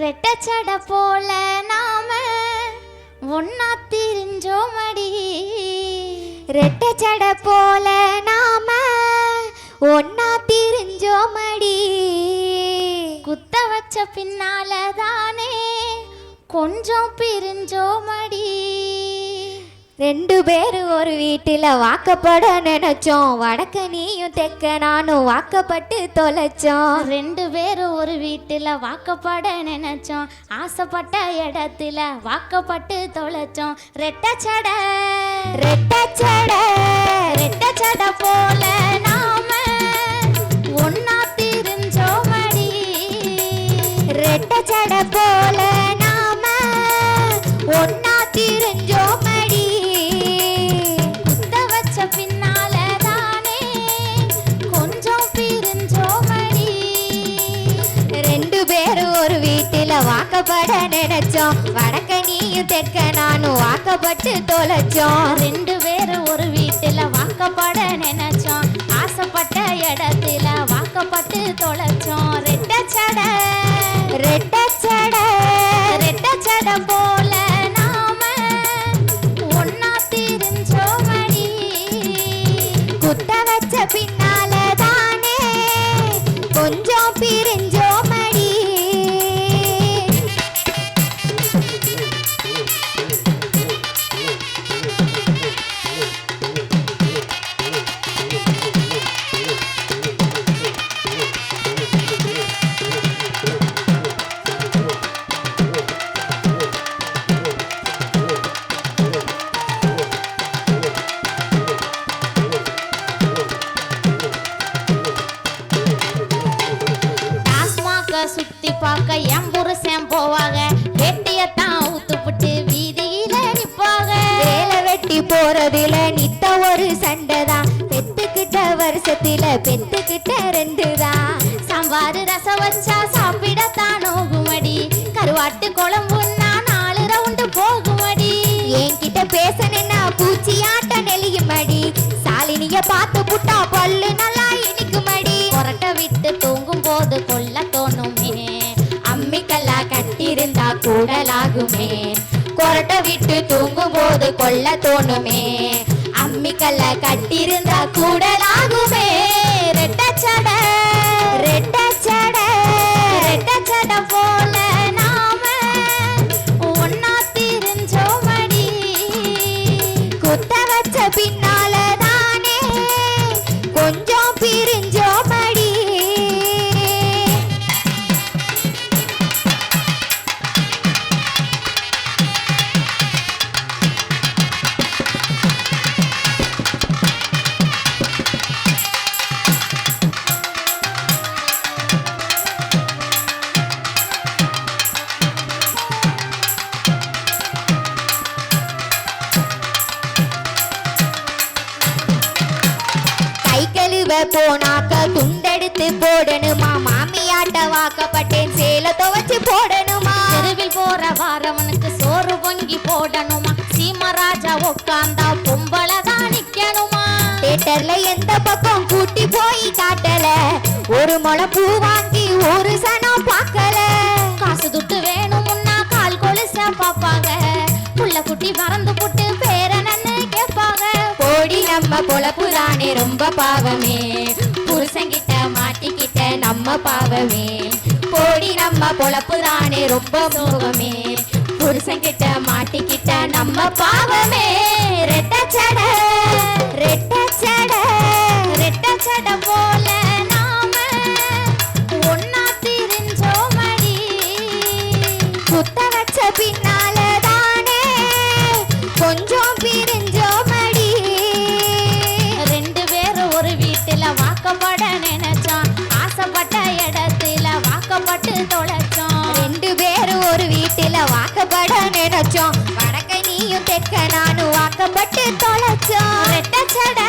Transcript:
ரெட்டச்சட போல நாம ஒன்னா திரிஞ்சோமடி. ரெட்டச்சட போல நாம ஒன்னா திரிஞ்சோமடி. குத்த வச்ச பின்னால தானே கொஞ்சம் பிரிஞ்சோமடி. ரெண்டு பேரும் ஒரு வீட்டில் வாக்கப்பட நினைச்சோம். வடக்க நீயும் தெக்க நானும் வாக்கப்பட்டு தொலைச்சோம். ரெண்டு பேரும் ஒரு வீட்டில் வாக்கப்பட நினைச்சோம். ஆசைப்பட்ட இடத்துல வாக்கப்பட்டு தொலைச்சோம். ரெட்டச்சட ரெட்டச்சட ரெட்டச்சட போல நாம ஒன்னா திரிஞ்சோமடி. ரெட்டச்சட போல நாம ஒன்னா திரிஞ்சோமடி. குத்த வச்ச பின்னால தானே கொஞ்சம் பிரிஞ்சோமடி. ரெண்டு பேரும் ஒரு வீட்டில் வாக்கப்பட நினைச்சோம். வடக்க நீயும் தெக்க நானும் வாக்கப்பட்டு தொலைச்சோம். ரெண்டு பேரும் ஒரு வீட்டுல வாக்கப்பட நினைச்சோம். ஆசைப்பட்ட இடத்துல வாக்கப்பட்டு தொலைச்சோம். ரெட்டச்சட ரெட்டச்சட ரெட்டச்சட போல நாம ஒன்னா திரிஞ்சோமடி. குத்த வச்ச பின்னால தானே கொஞ்சம் பிரிஞ்சோமடி. சுத்தி பார்க்க என் புருஷன் போவாங்க. வெட்டியத்தான் ஊத்துப்புட்டு வீதியில நிப்பாங்க. வேலை வெட்டி போறதுல நித்த ஒரு சண்டைதான். பெத்துக்கிட்ட வருஷத்துல பெத்துக்கிட்ட ரெண்டுதான். சாம்பாரு ரசம் வச்சா சாப்பிடத்தான் நோகுமடி. கருவாட்டு குழம்புன்னா 4 ரவுண்டு போகுமடி. என்கிட்ட பேசணுன்னா பூச்சியாட்ட நெளியுமடி. சாலினிய பார்த்து புட்டா பல்லு நல்லா இனிக்குமடி. கொரட்டை விட்டு தூங்கும் போது கொல்ல தோணுமே. அம்மிக்கல்லா கட்டிருந்தா கூடலாகுமே. கொரட்டை விட்டு தூங்கும் போது கொல்ல தோணுமே. அம்மிக்கல்ல கட்டிருந்தா கூடலாகுமே. ரெட்டச்சட ரெட்டச்சட ரெட்டச்சட போல நாம ஒன்னா திரிஞ்சோமடி. குத்த வச்ச பின்னால தானே கொஞ்சம் பிரிஞ்சோமடி. போனாக்க துண்டெடுத்து போடணுமா. மாமியாட்ட வாக்கப்பட்டேன் சேலை துவச்சு போடணுமா. தெருவில் போற வாரவனுக்கு சோறு பொங்கி போடணுமா. சீமராஜா உட்காந்தா பொம்பளை தான் நிக்கணுமா. தியேட்டர்ல எந்த பக்கம் கூட்டி போய் காட்டல. ஒரு முளை பூ வாங்கி ஒரு சனம் பார்க்கல. காசு துட்டு வேணும்னா கால் கொலுச பாப்பாங்க. புள்ள குட்டி மறந்து போட்டு பேரனன்னு கேட்பாங்க. போடி நம்ம பொழப்புதானே ரொம்ப பாவமே. புருஷங்கிட்ட மாட்டிக்கிட்ட நம்ம பாவமே. போடி நம்ம பொழப்புதானே ரொம்ப சோகமே. புருஷங்கிட்ட மாட்டிக்கிட்ட நம்ம பாவமே. ரெட்டச்சட ரெட்டச்சட ரெட்டச்சட போல நாம ஒன்னா திரிஞ்சோமடி. குத்த வச்ச பின்னால தானே கொஞ்சம் பிரிஞ்சோமடி. ரெண்டு பேரும் ஒரு வீட்டுல வாக்கப்பட நினைச்சோம். ஆசைப்பட்ட இடத்துல வாக்கப்பட்டு தொலைச்சோம். ரெண்டு பேரும் ஒரு வீட்டுல வாக்கப்பட நினைச்சோம். வடக்க நீயும் தெக்க நானும் வாக்கப்பட்டு தொலைச்சோம். ரெட்டச்சட